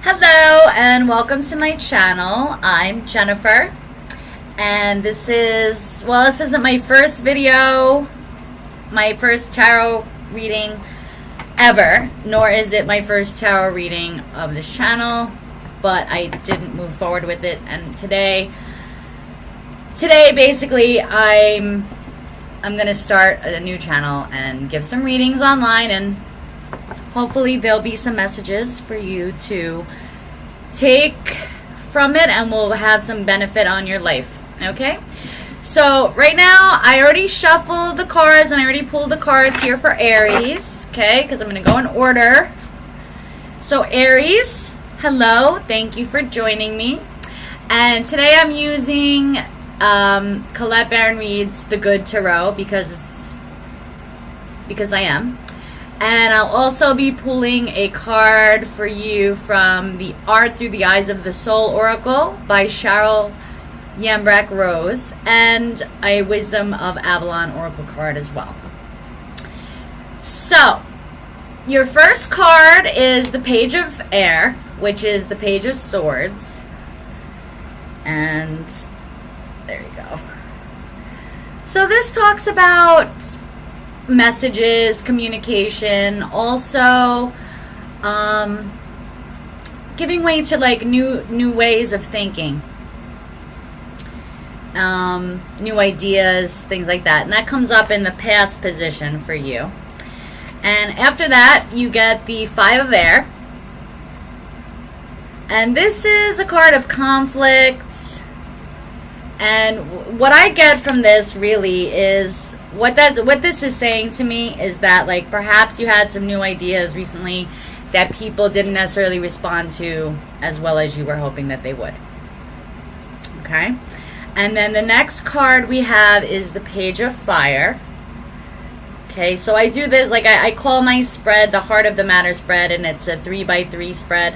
Hello and welcome to my channel. I'm Jennifer and this isn't my first video, my first tarot reading ever, nor is it my first tarot reading of this channel, but I didn't move forward with it. And today basically I'm gonna start a new channel and give some readings online, and hopefully there'll be some messages for you to take from it and will have some benefit on your life. Okay, so right now I already shuffled the cards and I already pulled the cards here for Aries, okay, because I'm going to go in order. So Aries, hello, thank you for joining me. And today I'm using Colette Baron Reid's The Good Tarot because I am. And I'll also be pulling a card for you from the Art Through the Eyes of the Soul Oracle by Cheryl Yambrecht Rose, and a Wisdom of Avalon Oracle card as well. So, your first card is the Page of Air, which is the Page of Swords. And there you go. So this talks about messages, communication, also giving way to like new ways of thinking, new ideas, things like that. And that comes up in the past position for you. And after that you get the Five of Air, and this is a card of conflict. And what I get from this really is what this is saying to me is that, like, perhaps you had some new ideas recently that people didn't necessarily respond to as well as you were hoping that they would. Okay? And then the next card we have is the Page of Fire. Okay, so I do this, like, I call my spread the Heart of the Matter spread, and it's a 3x3 spread.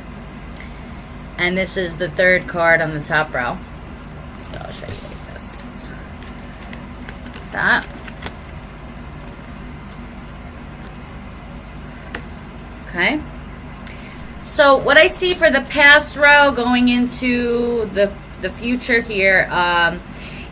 And this is the third card on the top row. So I'll show you like this. That. Okay. So what I see for the past row going into the future here,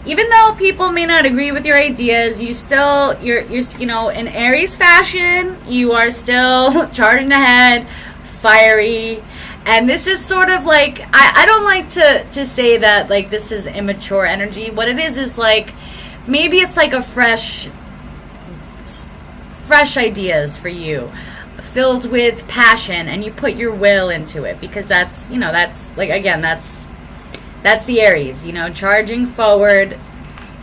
even though people may not agree with your ideas, you're you know, in Aries fashion, you are still charging ahead, fiery. And this is sort of like, I don't like to say that like this is immature energy. What it is like, maybe it's like a fresh ideas for you, filled with passion, and you put your will into it, because that's, you know, that's like, again, that's the Aries, you know, charging forward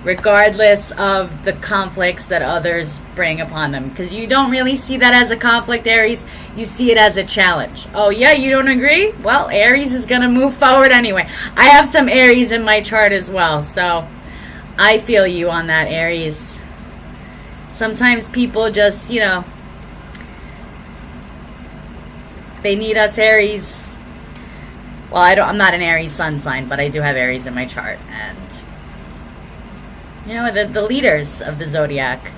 regardless of the conflicts that others bring upon them, because you don't really see that as a conflict, Aries. You see it as a challenge. Oh yeah, you don't agree? Well, Aries is gonna move forward anyway. I have some Aries in my chart as well, so I feel you on that, Aries. Sometimes people just, you know, they need us Aries. Well, I'm not an Aries sun sign, but I do have Aries in my chart. And, you know, the leaders of the zodiac,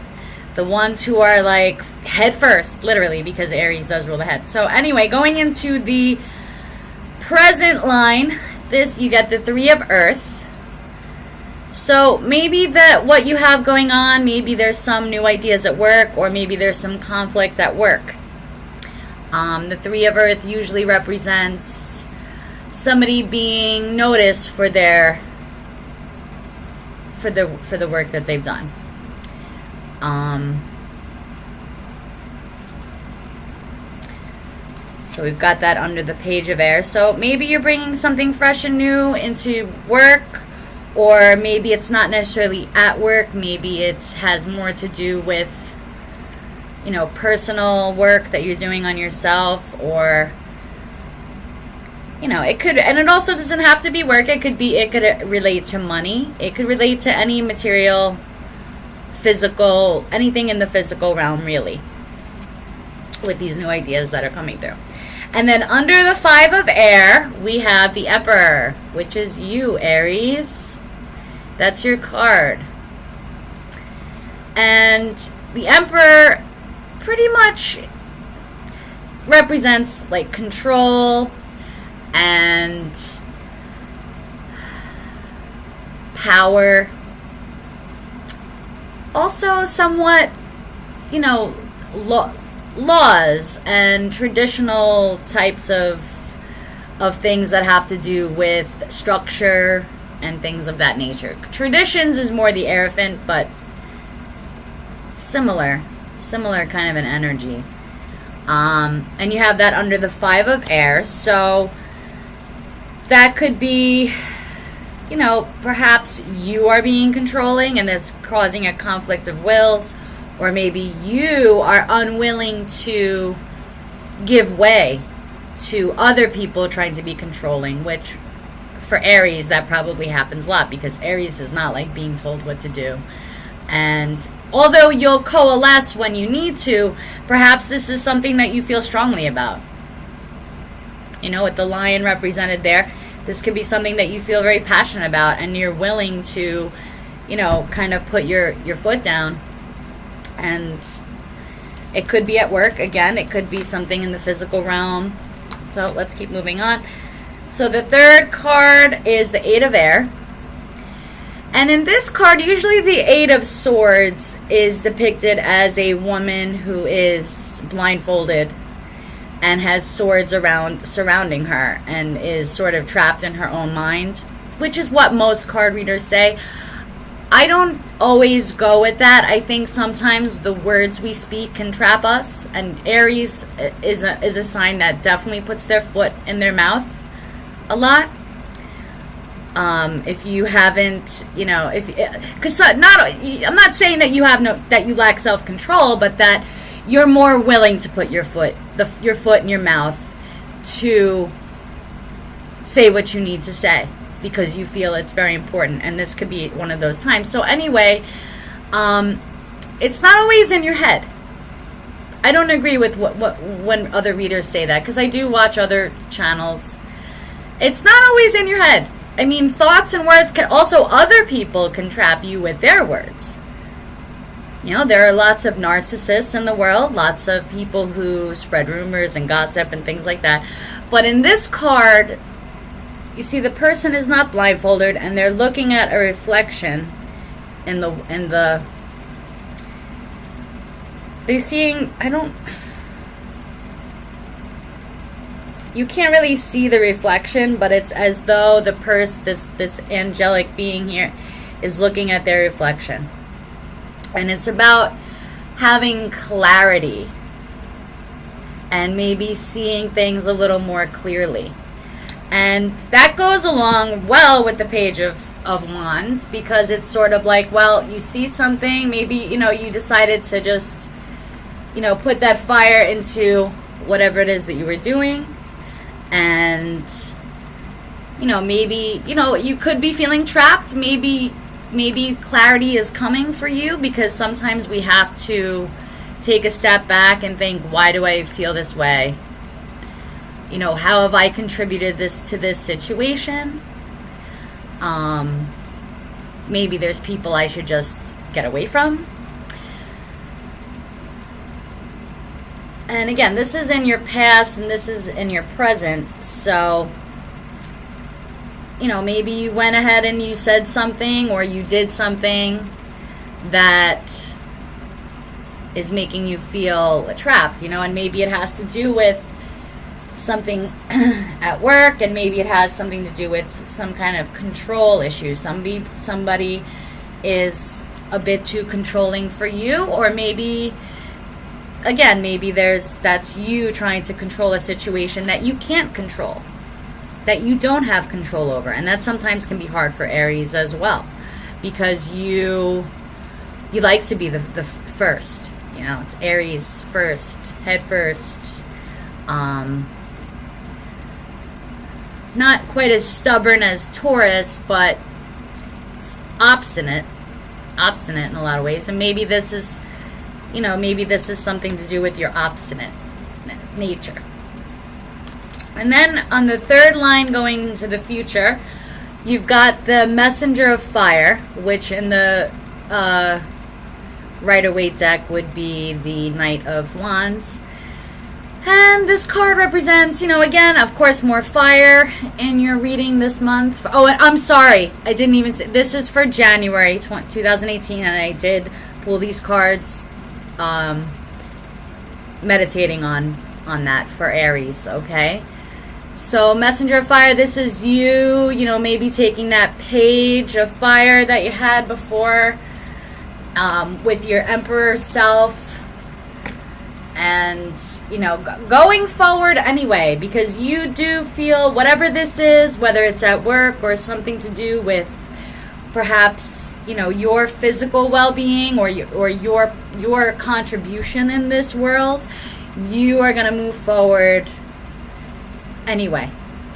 the ones who are like head first, literally, because Aries does rule the head. So anyway, going into the present line, you get the Three of Earth. So maybe what you have going on, maybe there's some new ideas at work, or maybe there's some conflict at work. The Three of Earth usually represents somebody being noticed for the work that they've done. So we've got that under the Page of Air. So maybe you're bringing something fresh and new into work, or maybe it's not necessarily at work. Maybe it has more to do with, you know, personal work that you're doing on yourself, or, you know, it could, and it also doesn't have to be work. It could relate to money. It could relate to any material, physical, anything in the physical realm, really, with these new ideas that are coming through. And then under the Five of Air, we have the Emperor, which is you, Aries. That's your card. And the Emperor pretty much represents like control and power. Also somewhat, you know, laws and traditional types of things that have to do with structure and things of that nature. Traditions is more the Hierophant, but similar kind of an energy. And you have that under the 5 of air, so that could be, you know, perhaps you are being controlling and it's causing a conflict of wills, or maybe you are unwilling to give way to other people trying to be controlling, which for Aries that probably happens a lot, because Aries is not like being told what to do. And although you'll coalesce when you need to, perhaps this is something that you feel strongly about. You know, with the lion represented there, this could be something that you feel very passionate about, and you're willing to, you know, kind of put your foot down. And it could be at work. Again, it could be something in the physical realm. So let's keep moving on. So the third card is the 8 of air. And in this card, usually the 8 of swords is depicted as a woman who is blindfolded and has swords surrounding her and is sort of trapped in her own mind, which is what most card readers say. I don't always go with that. I think sometimes the words we speak can trap us, and Aries is a sign that definitely puts their foot in their mouth a lot. If you haven't, you know, because I'm not saying that you lack self-control, but that you're more willing to put your foot in your mouth to say what you need to say, because you feel it's very important, and this could be one of those times. So anyway, it's not always in your head. I don't agree with what when other readers say that, because I do watch other channels. It's not always in your head. I mean, thoughts and words can also, other people can trap you with their words. You know, there are lots of narcissists in the world, lots of people who spread rumors and gossip and things like that. But in this card, you see the person is not blindfolded, and they're looking at a reflection in the they're seeing, you can't really see the reflection, but it's as though the this angelic being here is looking at their reflection. And it's about having clarity and maybe seeing things a little more clearly. And that goes along well with the Page of Wands, because it's sort of like, well, you see something, maybe, you know, you decided to just, you know, put that fire into whatever it is that you were doing. And, you know, maybe, you know, you could be feeling trapped. Maybe clarity is coming for you, because sometimes we have to take a step back and think, why do I feel this way? You know, how have I contributed to this situation? Maybe there's people I should just get away from. And again, this is in your past and this is in your present. So, you know, maybe you went ahead and you said something, or you did something that is making you feel trapped, you know, and maybe it has to do with something at work, and maybe it has something to do with some kind of control issue. Somebody is a bit too controlling for you, or maybe, again, maybe that's you trying to control a situation that you can't control, that you don't have control over. And that sometimes can be hard for Aries as well, because you like to be the first, you know, it's Aries first, head first. Not quite as stubborn as Taurus, but it's obstinate in a lot of ways. And maybe this is, you know, maybe this is something to do with your obstinate nature. And then on the third line, going into the future, you've got the Messenger of Fire, which in the Rider-Waite deck would be the Knight of Wands. And this card represents, again, of course, more fire in your reading this month. Oh, I'm sorry. I didn't even say. This is for January 2018, and I did pull these cards meditating on that for Aries, okay? So, Messenger of Fire, this is you, maybe taking that page of fire that you had before with your Emperor self. And, going forward anyway, because you do feel whatever this is, whether it's at work or something to do with perhaps, your physical well-being or your contribution in this world, you are going to move forward anyway.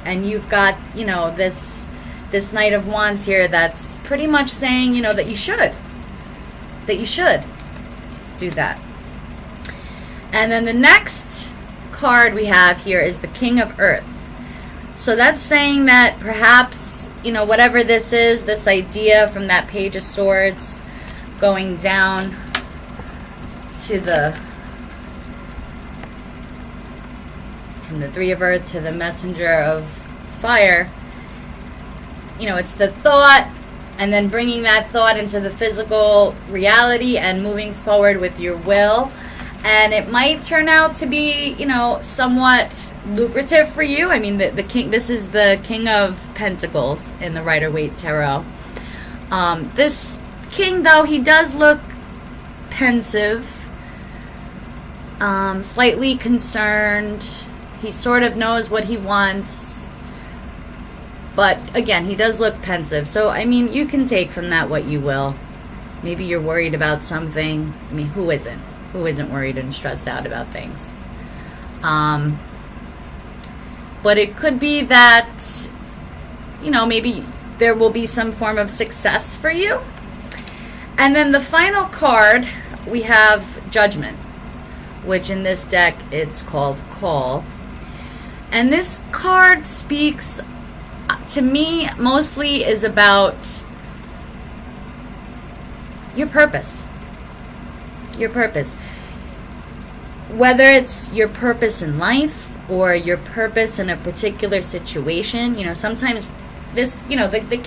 And you've got, this Knight of Wands here that's pretty much saying, that you should do that. And then the next card we have here is the King of Earth. So that's saying that perhaps, whatever this is, this idea from that Page of Swords going down to from the Three of Earth to the Messenger of Fire, it's the thought and then bringing that thought into the physical reality and moving forward with your will. And it might turn out to be, somewhat lucrative for you. I mean, the king. This is the King of Pentacles in the Rider-Waite Tarot. This king, though, he does look pensive, slightly concerned. He sort of knows what he wants, but again, he does look pensive. So, I mean, you can take from that what you will. Maybe you're worried about something. I mean, who isn't? Who isn't worried and stressed out about things? But it could be that, maybe there will be some form of success for you. And then the final card, we have Judgment, which in this deck, it's called Call. And this card speaks, to me, mostly is about your purpose. Your purpose. Whether it's your purpose in life or your purpose in a particular situation, sometimes this,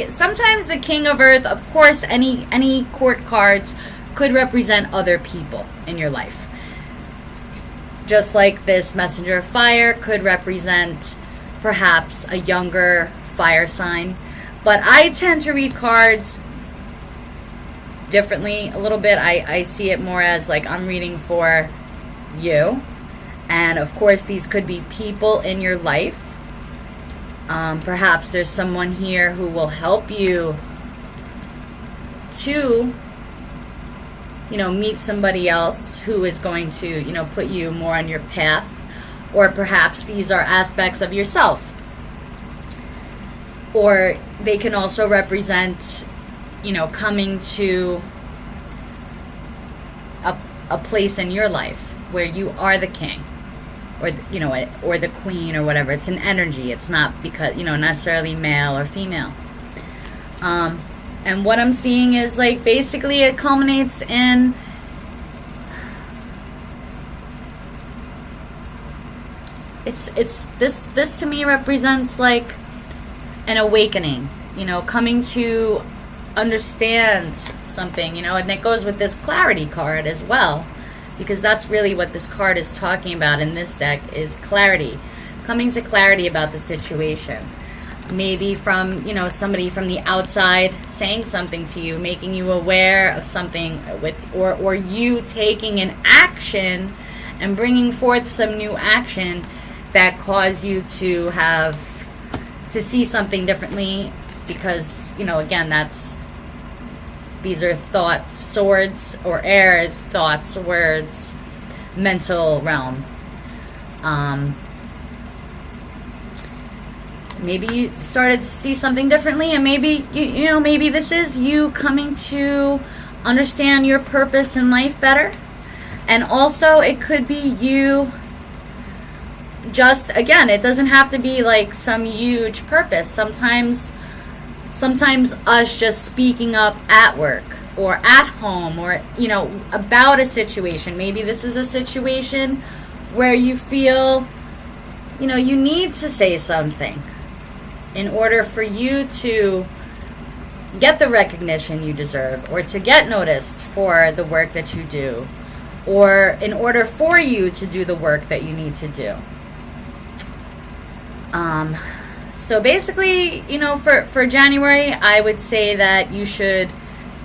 sometimes the King of Earth, of course, any court cards could represent other people in your life. Just like this Messenger of Fire could represent perhaps a younger fire sign. But I tend to read cards differently a little bit. I see it more as like I'm reading for you. And of course, these could be people in your life. Perhaps there's someone here who will help you to, meet somebody else who is going to, put you more on your path. Or perhaps these are aspects of yourself. Or they can also represent, coming to a place in your life where you are the king or, or the queen or whatever. It's an energy. It's not because, necessarily male or female. And what I'm seeing is like basically it culminates in this to me represents like an awakening, coming to understand something, and it goes with this clarity card as well, because that's really what this card is talking about in this deck is clarity, coming to clarity about the situation. Maybe from, somebody from the outside saying something to you, making you aware of something or you taking an action and bringing forth some new action that cause you to see something differently, because, again, these are thoughts, swords, or air is thoughts, words, mental realm. Maybe you started to see something differently, and maybe, maybe this is you coming to understand your purpose in life better. And also, it could be you just, again, it doesn't have to be like some huge purpose. Sometimes us just speaking up at work or at home or, about a situation. Maybe this is a situation where you feel, you need to say something in order for you to get the recognition you deserve, or to get noticed for the work that you do, or in order for you to do the work that you need to do. So basically, for January, I would say that you should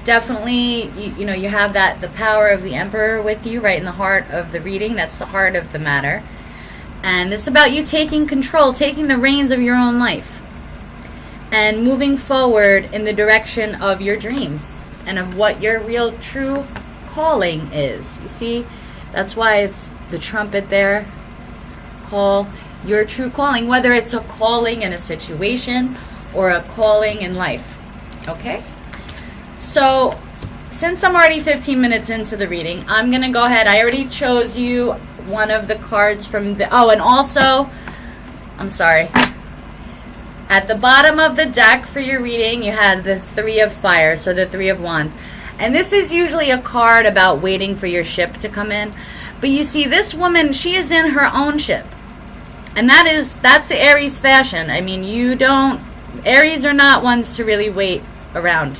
definitely, you have the power of the Emperor with you right in the heart of the reading. That's the heart of the matter. And this is about you taking control, taking the reins of your own life, and moving forward in the direction of your dreams and of what your real true calling is. You see, that's why it's the trumpet there. Call your true calling, whether it's a calling in a situation or a calling in life. Okay? So, since I'm already 15 minutes into the reading, I'm going to go ahead. I already chose you one of the cards from the... Oh, and also, I'm sorry. At the bottom of the deck for your reading, you had the Three of Fire, so the Three of Wands. And this is usually a card about waiting for your ship to come in. But you see, this woman, she is in her own ship. And that's the Aries fashion. I mean, Aries are not ones to really wait around.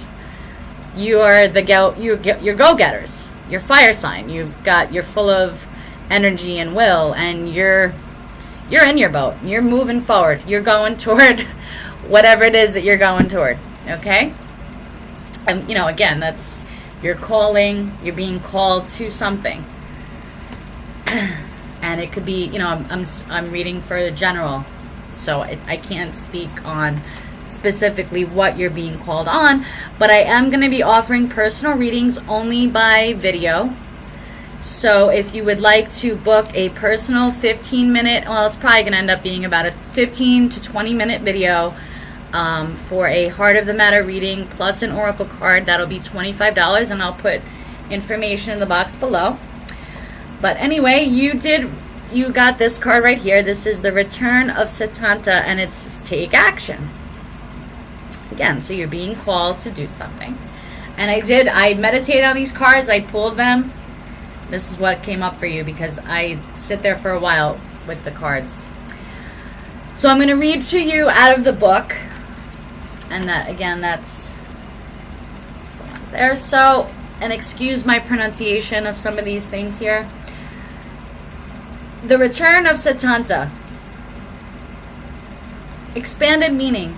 You are you're go-getters. You're fire sign. You're full of energy and will, and you're in your boat. You're moving forward. You're going toward whatever it is that you're going toward. Okay? And again, that's your calling. You're being called to something. And it could be, I'm reading for the general, so I can't speak on specifically what you're being called on, but I am going to be offering personal readings only by video. So if you would like to book a personal 15-minute, well, it's probably going to end up being about a 15 to 20-minute video for a Heart of the Matter reading plus an oracle card, that'll be $25, and I'll put information in the box below. But anyway, you got this card right here. This is the Return of Setanta, and it's take action. Again, so you're being called to do something. And I meditated on these cards. I pulled them. This is what came up for you because I sit there for a while with the cards. So I'm going to read to you out of the book. And that, again, that's the ones there. So, and excuse my pronunciation of some of these things here. The Return of Setanta. Expanded meaning.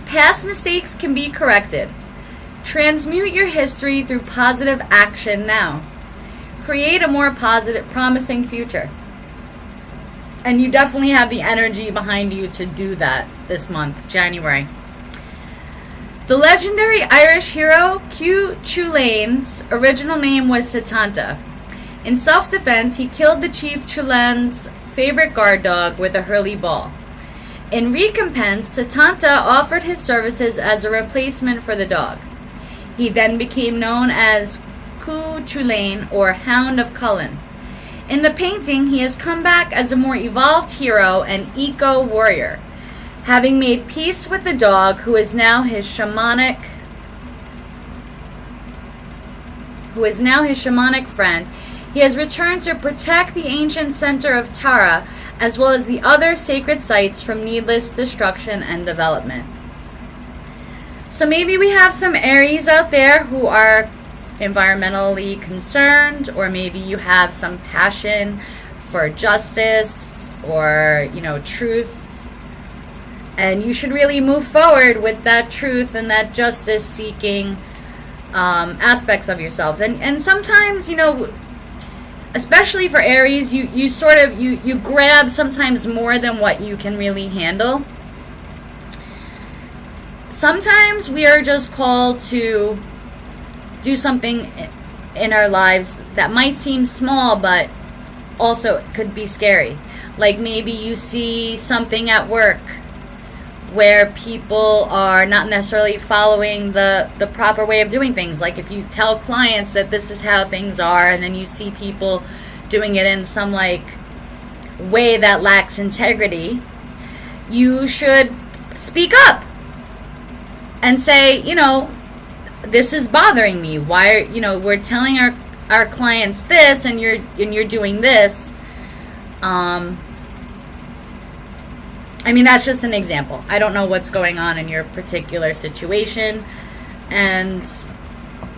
Past mistakes can be corrected. Transmute your history through positive action now. Create a more positive, promising future. And you definitely have the energy behind you to do that this month, January. The legendary Irish hero Q Chulain's original name was Setanta. In self-defense, he killed the chief Chulain's favorite guard dog with a hurley ball. In recompense, Setanta offered his services as a replacement for the dog. He then became known as Cu Chulainn, or Hound of Cullen. In the painting, he has come back as a more evolved hero and eco-warrior, having made peace with the dog who is now his shamanic friend. He has returned to protect the ancient center of Tara, as well as the other sacred sites from needless destruction and development. So maybe we have some Aries out there who are environmentally concerned, or maybe you have some passion for justice or, truth. And you should really move forward with that truth and that justice-seeking aspects of yourselves. And sometimes, especially for Aries, you grab sometimes more than what you can really handle. Sometimes we are just called to do something in our lives that might seem small, but also could be scary. Like maybe you see something at work where people are not necessarily following the proper way of doing things. Like if you tell clients that this is how things are, and then you see people doing it in some way that lacks integrity, you should speak up and say, this is bothering me. Why we're telling our clients this, and you're doing this. I mean, that's just an example. I don't know what's going on in your particular situation, and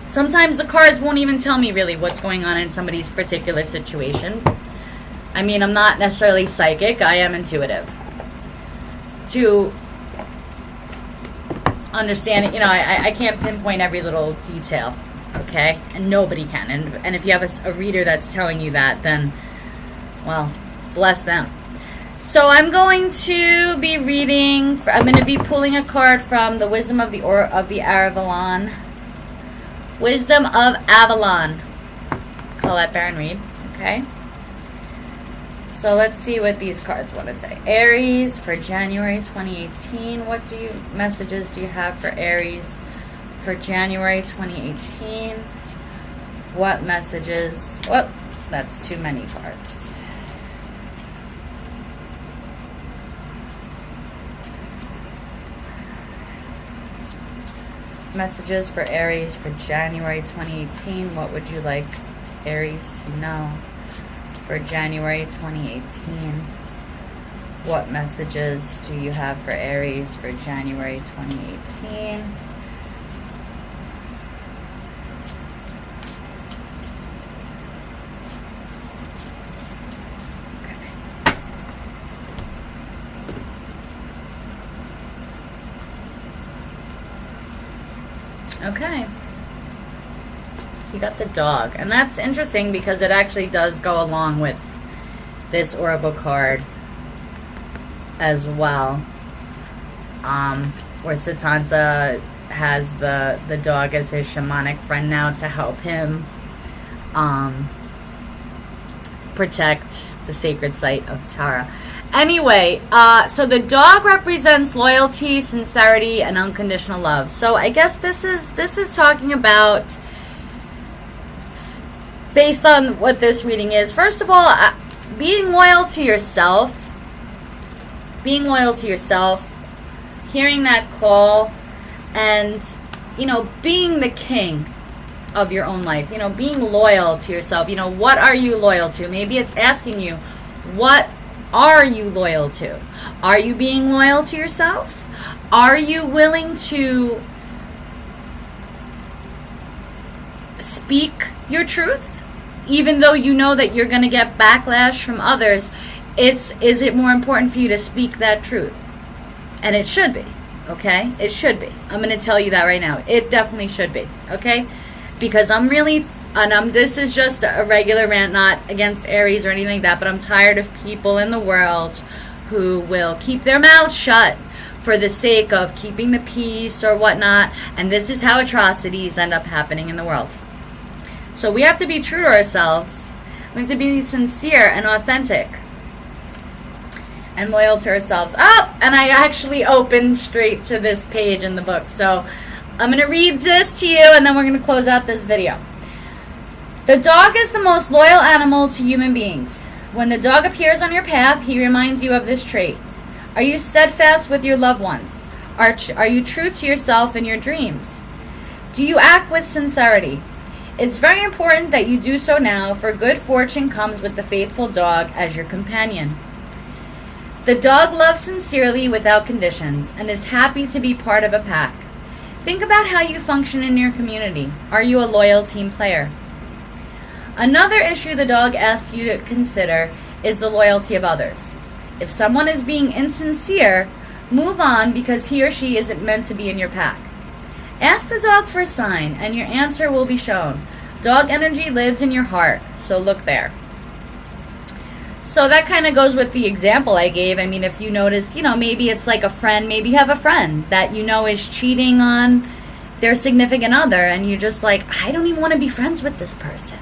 sometimes the cards won't even tell me really what's going on in somebody's particular situation. I mean, I'm not necessarily psychic. I am intuitive. To understand it, I can't pinpoint every little detail, okay? And nobody can. And if you have a reader that's telling you that, then, well, bless them. So I'm going to be reading, I'm going to be pulling a card from the Wisdom of the Avalon. Wisdom of Avalon. Colette Baron Reed, okay? So let's see what these cards want to say. Aries for January 2018. What messages do you have for Aries for January 2018? What messages? Whoop, that's too many cards. Messages for Aries for January 2018. What would you like Aries to know for January 2018? What messages do you have for Aries for January 2018? Okay. So you got the dog. And that's interesting because it actually does go along with this Oracle card as well. Where Satanta has the dog as his shamanic friend now to help him protect the sacred site of Tara. Anyway, so the dog represents loyalty, sincerity, and unconditional love. So I guess this is talking about, based on what this reading is, first of all, being loyal to yourself, hearing that call, and, being the king of your own life, being loyal to yourself. What are you loyal to? Maybe it's asking you, what are you loyal to? Are you being loyal to yourself? Are you willing to speak your truth? Even though you know that you're going to get backlash from others, is it more important for you to speak that truth? And it should be, okay? It should be. I'm going to tell you that right now. It definitely should be, okay? Because this is just a regular rant, not against Aries or anything like that, but I'm tired of people in the world who will keep their mouths shut for the sake of keeping the peace or whatnot, and this is how atrocities end up happening in the world. So we have to be true to ourselves. We have to be sincere and authentic and loyal to ourselves. Oh, and I actually opened straight to this page in the book, so I'm going to read this to you, and then we're going to close out this video. The dog is the most loyal animal to human beings. When the dog appears on your path, he reminds you of this trait. Are you steadfast with your loved ones? Are you true to yourself and your dreams? Do you act with sincerity? It's very important that you do so now, for good fortune comes with the faithful dog as your companion. The dog loves sincerely without conditions and is happy to be part of a pack. Think about how you function in your community. Are you a loyal team player? Another issue the dog asks you to consider is the loyalty of others. If someone is being insincere, move on because he or she isn't meant to be in your pack. Ask the dog for a sign and your answer will be shown. Dog energy lives in your heart, so look there. So that kind of goes with the example I gave. I mean, if you notice, maybe it's like a friend, maybe you have a friend that is cheating on their significant other, and you're just like, I don't even want to be friends with this person.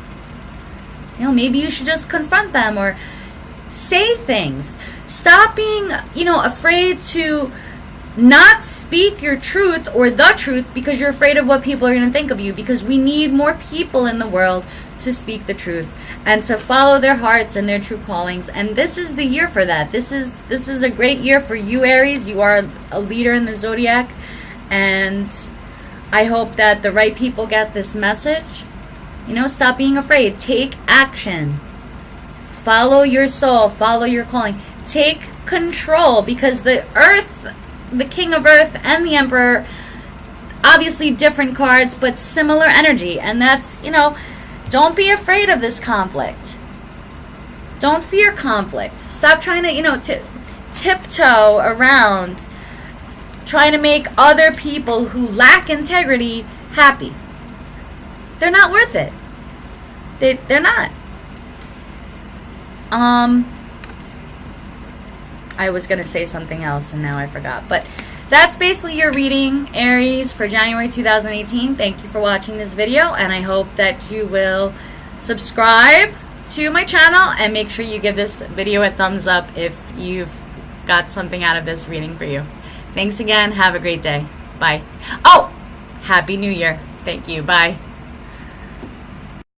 Maybe you should just confront them or say things. Stop being, afraid to not speak your truth or the truth because you're afraid of what people are going to think of you, because we need more people in the world to speak the truth and to follow their hearts and their true callings. And this is the year for that. This is a great year for you, Aries. You are a leader in the zodiac, and I hope that the right people get this message. Stop being afraid. Take action. Follow your soul. Follow your calling. Take control, because the Earth, the King of Earth and the Emperor, obviously different cards, but similar energy. And that's, don't be afraid of this conflict. Don't fear conflict. Stop trying to, tiptoe around trying to make other people who lack integrity happy. They're not worth it. They're not. I was going to say something else and now I forgot. But that's basically your reading, Aries, for January 2018. Thank you for watching this video, and I hope that you will subscribe to my channel and make sure you give this video a thumbs up if you've got something out of this reading for you. Thanks again. Have a great day. Bye. Oh, Happy New Year. Thank you. Bye.